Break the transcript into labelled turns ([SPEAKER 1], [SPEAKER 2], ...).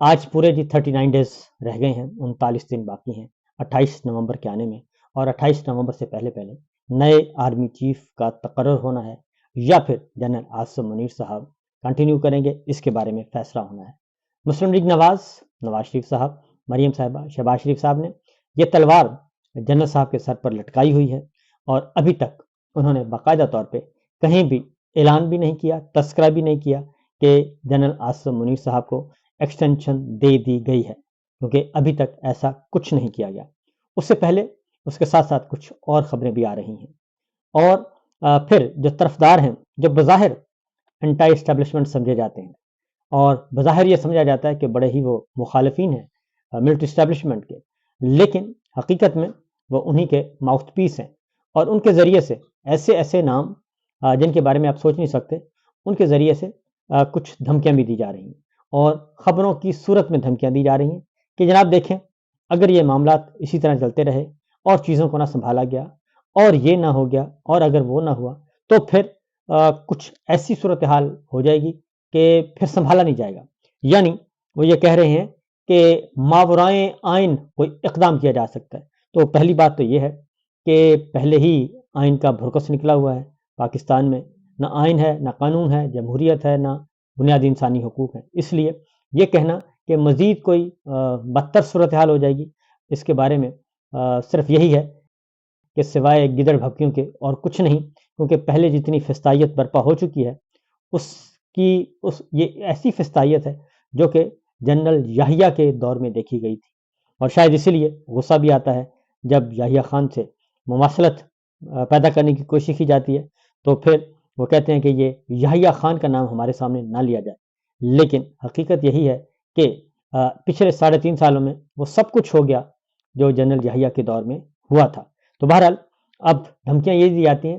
[SPEAKER 1] آج پورے 39 ڈیز رہ گئے ہیں، 39 دن باقی ہیں 28 نومبر کے آنے میں، اور 28 نومبر سے پہلے نئے آرمی چیف کا تقرر ہونا ہے یا پھر جنرل عاصم منیر صاحب کنٹینیو کریں گے، اس کے بارے میں فیصلہ ہونا ہے۔ مسلم لیگ نواز شریف صاحب، مریم صاحبہ، شہباز شریف صاحب نے یہ تلوار جنرل صاحب کے سر پر لٹکائی ہوئی ہے، اور ابھی تک انہوں نے باقاعدہ طور پہ کہیں بھی اعلان بھی نہیں کیا، تذکرہ بھی نہیں کیا کہ جنرل عاصم منیر صاحب کو ایکسٹینشن دے دی گئی ہے، کیونکہ ابھی تک ایسا کچھ نہیں کیا گیا۔ اس سے پہلے اس کے ساتھ ساتھ کچھ اور خبریں بھی آ رہی ہیں، اور پھر جو طرفدار ہیں، جو بظاہر انٹائی اسٹیبلشمنٹ سمجھے جاتے ہیں، اور بظاہر یہ سمجھا جاتا ہے کہ بڑے ہی وہ مخالفین ہیں ملٹری اسٹیبلشمنٹ کے، لیکن حقیقت میں وہ انہی کے ماؤتھ پیس ہیں، اور ان کے ذریعے سے ایسے نام جن کے بارے میں آپ سوچ نہیں سکتے، ان کے ذریعے سے کچھ دھمکیاں بھی دی جا رہی ہیں، اور خبروں کی صورت میں دھمکیاں دی جا رہی ہیں کہ جناب دیکھیں، اگر یہ معاملات اسی طرح چلتے رہے اور چیزوں کو نہ سنبھالا گیا اور یہ نہ ہو گیا اور اگر وہ نہ ہوا تو پھر کچھ ایسی صورتحال ہو جائے گی کہ پھر سنبھالا نہیں جائے گا۔ یعنی وہ یہ کہہ رہے ہیں کہ ماورائے آئین کوئی اقدام کیا جا سکتا ہے۔ تو پہلی بات تو یہ ہے کہ پہلے ہی آئین کا بھرکس نکلا ہوا ہے پاکستان میں، نہ آئین ہے، نہ قانون ہے، جمہوریت ہے، نہ بنیادی انسانی حقوق ہیں۔ اس لیے یہ کہنا کہ مزید کوئی بدتر صورتحال ہو جائے گی، اس کے بارے میں صرف یہی ہے کہ سوائے گدڑ بھبکیوں کے اور کچھ نہیں، کیونکہ پہلے جتنی فسطائیت برپا ہو چکی ہے یہ ایسی فسطائیت ہے جو کہ جنرل یحییٰ کے دور میں دیکھی گئی تھی، اور شاید اسی لیے غصہ بھی آتا ہے جب یحییٰ خان سے مماثلت پیدا کرنے کی کوشش کی جاتی ہے، تو پھر وہ کہتے ہیں کہ یہ یحییٰ خان کا نام ہمارے سامنے نہ لیا جائے۔ لیکن حقیقت یہی ہے کہ پچھلے 3.5 سالوں میں وہ سب کچھ ہو گیا جو جنرل یحییٰ کے دور میں ہوا تھا۔ تو بہرحال اب دھمکیاں یہ دی جاتی ہیں